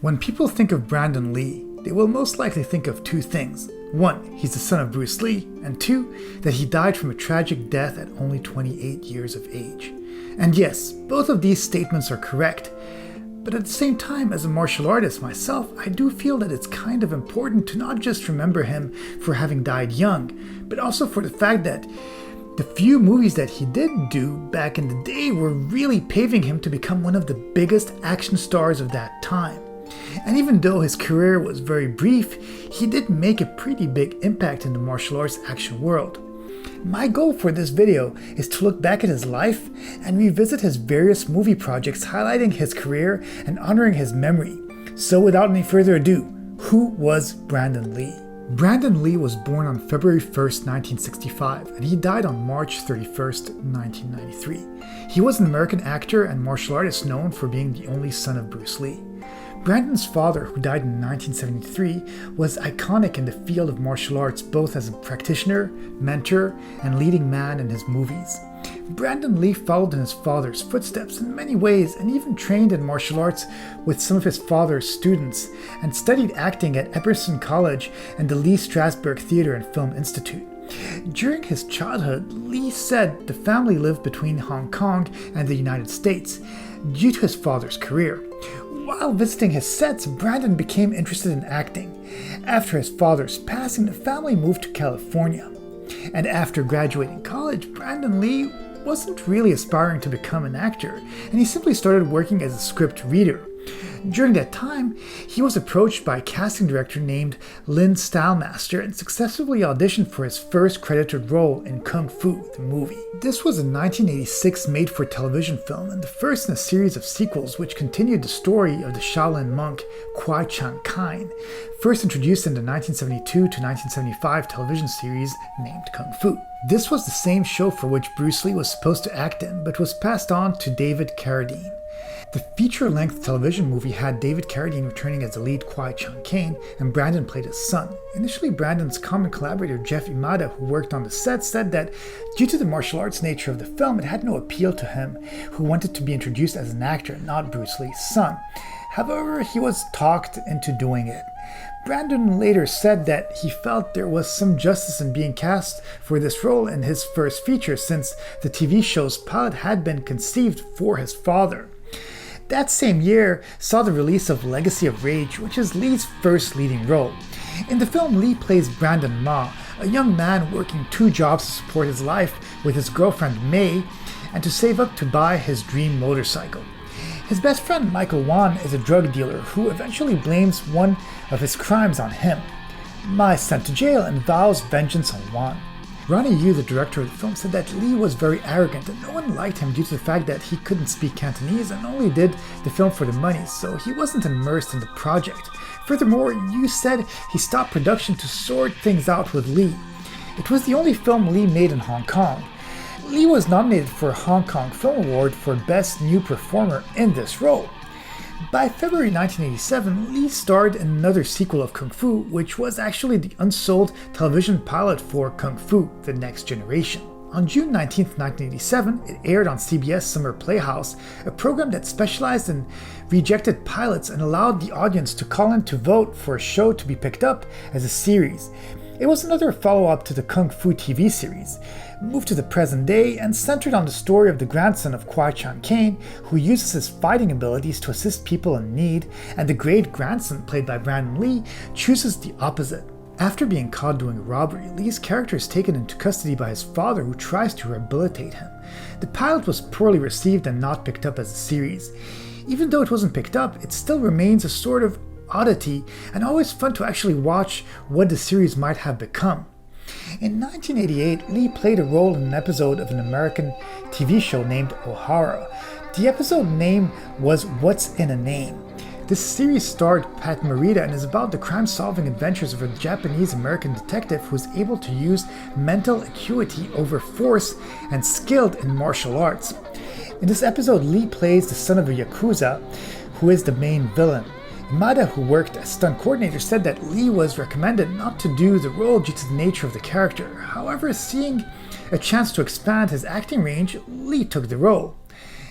When people think of Brandon Lee, they will most likely think of two things. One, he's the son of Bruce Lee, and two, that he died from a tragic death at only 28 years of age. And yes, both of these statements are correct. But at the same time, as a martial artist myself, I do feel that it's kind of important to not just remember him for having died young, but also for the fact that the few movies that he did do back in the day were really paving him to become one of the biggest action stars of that time. And even though his career was very brief, he did make a pretty big impact in the martial arts action world. My goal for this video is to look back at his life and revisit his various movie projects highlighting his career and honoring his memory. So without any further ado, who was Brandon Lee? Brandon Lee was born on February 1st, 1965, and he died on March 31st, 1993. He was an American actor and martial artist known for being the only son of Bruce Lee. Brandon's father, who died in 1973, was iconic in the field of martial arts both as a practitioner, mentor, and leading man in his movies. Brandon Lee followed in his father's footsteps in many ways and even trained in martial arts with some of his father's students and studied acting at Epperson College and the Lee Strasberg Theatre and Film Institute. During his childhood, Lee said the family lived between Hong Kong and the United States due to his father's career. While visiting his sets, Brandon became interested in acting. After his father's passing, the family moved to California. And after graduating college, Brandon Lee wasn't really aspiring to become an actor, and he simply started working as a script reader. During that time, he was approached by a casting director named Lynn Stylemaster and successfully auditioned for his first credited role in Kung Fu, the movie. This was a 1986 made-for-television film and the first in a series of sequels which continued the story of the Shaolin monk Kwai Chang Caine, first introduced in the 1972 to 1975 television series named Kung Fu. This was the same show for which Bruce Lee was supposed to act in, but was passed on to David Carradine. The feature-length television movie had David Carradine returning as the lead Kwai Chang Caine, and Brandon played his son. Initially, Brandon's common collaborator Jeff Imada, who worked on the set, said that due to the martial arts nature of the film, it had no appeal to him, who wanted to be introduced as an actor, not Bruce Lee's son. However, he was talked into doing it. Brandon later said that he felt there was some justice in being cast for this role in his first feature since the TV show's pilot had been conceived for his father. That same year saw the release of Legacy of Rage, which is Lee's first leading role. In the film, Lee plays Brandon Ma, a young man working two jobs to support his life with his girlfriend May and to save up to buy his dream motorcycle. His best friend Michael Wan is a drug dealer who eventually blames one of his crimes on him. Ma is sent to jail and vows vengeance on Wan. Ronnie Yu, the director of the film, said that Lee was very arrogant and no one liked him due to the fact that he couldn't speak Cantonese and only did the film for the money, so he wasn't immersed in the project. Furthermore, Yu said he stopped production to sort things out with Lee. It was the only film Lee made in Hong Kong. Lee was nominated for a Hong Kong Film Award for Best New Performer in this role. By February 1987, Lee starred in another sequel of Kung Fu, which was actually the unsold television pilot for Kung Fu: The Next Generation. On June 19, 1987, it aired on CBS Summer Playhouse, a program that specialized in rejected pilots and allowed the audience to call in to vote for a show to be picked up as a series. It was another follow-up to the Kung Fu TV series, moved to the present day and centered on the story of the grandson of Kwai Chang Caine, who uses his fighting abilities to assist people in need, and the great-grandson, played by Brandon Lee, chooses the opposite. After being caught doing a robbery, Lee's character is taken into custody by his father, who tries to rehabilitate him. The pilot was poorly received and not picked up as a series. Even though it wasn't picked up, it still remains a sort of oddity and always fun to actually watch what the series might have become. In 1988, Lee played a role in an episode of an American TV show named O'Hara. The episode name was What's in a Name. This series starred Pat Morita and is about the crime-solving adventures of a Japanese-American detective who is able to use mental acuity over force and skilled in martial arts. In this episode, Lee plays the son of a Yakuza, who is the main villain. Imada, who worked as stunt coordinator, said that Lee was recommended not to do the role due to the nature of the character. However, seeing a chance to expand his acting range, Lee took the role.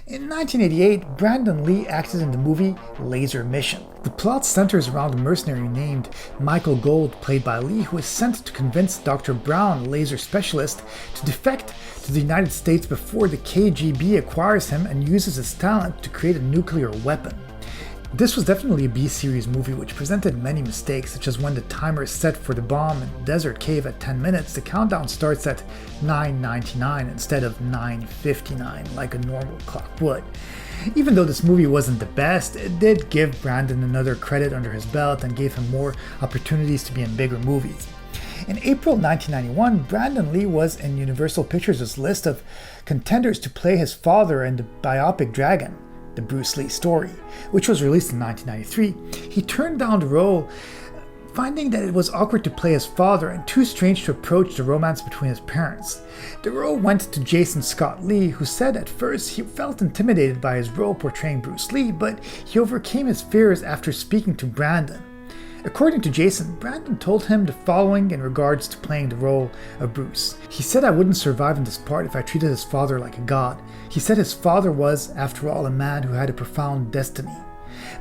In 1988, Brandon Lee acted in the movie Laser Mission. The plot centers around a mercenary named Michael Gold, played by Lee, who is sent to convince Dr. Brown, a laser specialist, to defect to the United States before the KGB acquires him and uses his talent to create a nuclear weapon. This was definitely a B-series movie which presented many mistakes, such as when the timer is set for the bomb in the desert cave at 10 minutes, the countdown starts at 9:99 instead of 9:59 like a normal clock would. Even though this movie wasn't the best, it did give Brandon another credit under his belt and gave him more opportunities to be in bigger movies. In April 1991, Brandon Lee was in Universal Pictures' list of contenders to play his father in the biopic Dragon, the Bruce Lee story, which was released in 1993. He turned down the role, finding that it was awkward to play his father and too strange to approach the romance between his parents. The role went to Jason Scott Lee, who said at first he felt intimidated by his role portraying Bruce Lee, but he overcame his fears after speaking to Brandon. According to Jason, Brandon told him the following in regards to playing the role of Bruce. He said, "I wouldn't survive in this part if I treated his father like a god." He said his father was, after all, a man who had a profound destiny.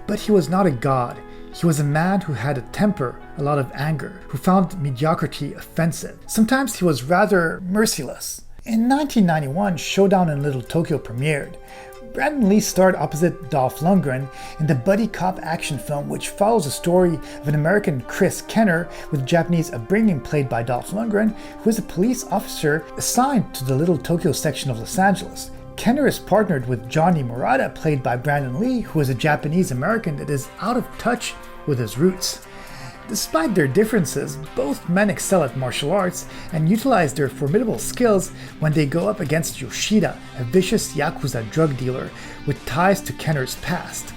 But he was not a god. He was a man who had a temper, a lot of anger, who found mediocrity offensive. Sometimes he was rather merciless. In 1991, Showdown in Little Tokyo premiered. Brandon Lee starred opposite Dolph Lundgren in the buddy cop action film, which follows the story of an American Chris Kenner with Japanese upbringing, played by Dolph Lundgren, who is a police officer assigned to the Little Tokyo section of Los Angeles. Kenner is partnered with Johnny Murata, played by Brandon Lee, who is a Japanese American that is out of touch with his roots. Despite their differences, both men excel at martial arts and utilize their formidable skills when they go up against Yoshida, a vicious Yakuza drug dealer with ties to Kenner's past.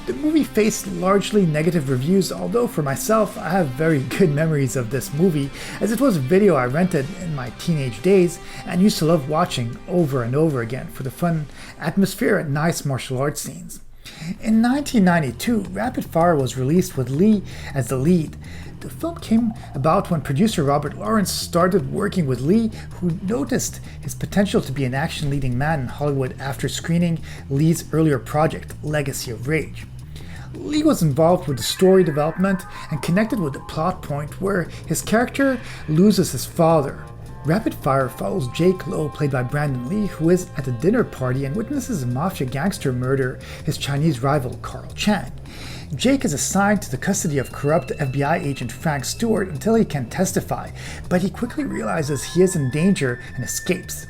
The movie faced largely negative reviews, although for myself, I have very good memories of this movie, as it was a video I rented in my teenage days and used to love watching over and over again for the fun atmosphere and nice martial arts scenes. In 1992, Rapid Fire was released with Lee as the lead. The film came about when producer Robert Lawrence started working with Lee, who noticed his potential to be an action-leading man in Hollywood after screening Lee's earlier project, Legacy of Rage. Lee was involved with the story development and connected with the plot point where his character loses his father. Rapid Fire follows Jake Lowe, played by Brandon Lee, who is at a dinner party and witnesses a mafia gangster murder his Chinese rival Carl Chan. Jake is assigned to the custody of corrupt FBI agent Frank Stewart until he can testify, but he quickly realizes he is in danger and escapes.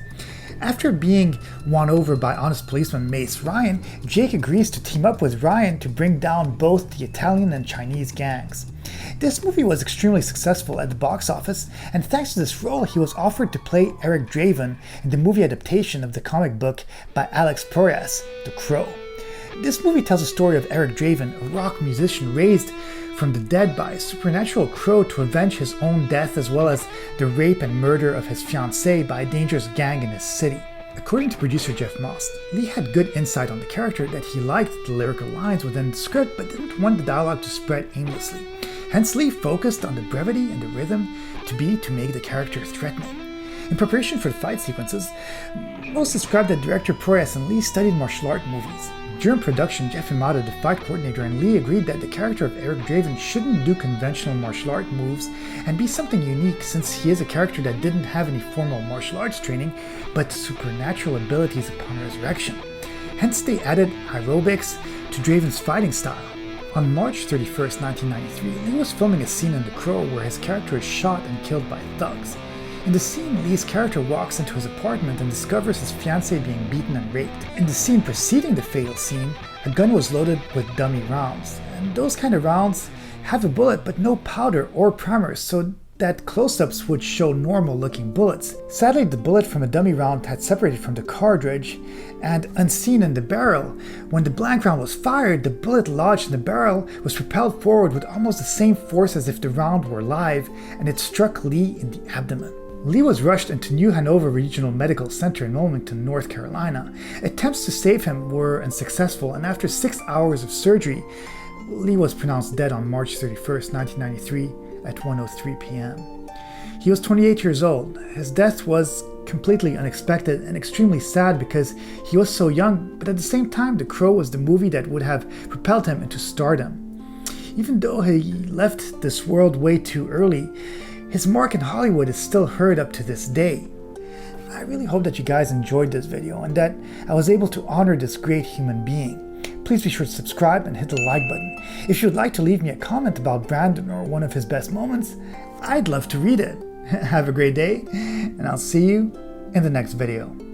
After being won over by honest policeman Mace Ryan, Jake agrees to team up with Ryan to bring down both the Italian and Chinese gangs. This movie was extremely successful at the box office, and thanks to this role, he was offered to play Eric Draven in the movie adaptation of the comic book by Alex Proyas, The Crow. This movie tells the story of Eric Draven, a rock musician raised from the dead by a supernatural crow to avenge his own death, as well as the rape and murder of his fiancée by a dangerous gang in his city. According to producer Jeff Moss, Lee had good insight on the character, that he liked the lyrical lines within the script but didn't want the dialogue to spread aimlessly. Hence, Lee focused on the brevity and the rhythm to make the character threatening. In preparation for the fight sequences, most described that director Proyas and Lee studied martial art movies. During production, Jeff Imada, the fight coordinator, and Lee agreed that the character of Eric Draven shouldn't do conventional martial art moves and be something unique, since he is a character that didn't have any formal martial arts training, but supernatural abilities upon resurrection. Hence, they added aerobics to Draven's fighting style. On March 31st, 1993, Lee was filming a scene in The Crow where his character is shot and killed by thugs. In the scene, Lee's character walks into his apartment and discovers his fiancée being beaten and raped. In the scene preceding the fatal scene, a gun was loaded with dummy rounds, and those kind of rounds have a bullet but no powder or primer, so that close-ups would show normal-looking bullets. Sadly, the bullet from a dummy round had separated from the cartridge, and unseen in the barrel, when the blank round was fired, the bullet lodged in the barrel was propelled forward with almost the same force as if the round were live, and it struck Lee in the abdomen. Lee was rushed into New Hanover Regional Medical Center in Wilmington, North Carolina. Attempts to save him were unsuccessful, and after 6 hours of surgery, Lee was pronounced dead on March 31st, 1993 at 1:03 p.m. He was 28 years old. His death was completely unexpected and extremely sad because he was so young, but at the same time, The Crow was the movie that would have propelled him into stardom. Even though he left this world way too early, his mark in Hollywood is still heard up to this day. I really hope that you guys enjoyed this video and that I was able to honor this great human being. Please be sure to subscribe and hit the like button. If you'd like to leave me a comment about Brandon or one of his best moments, I'd love to read it. Have a great day, and I'll see you in the next video.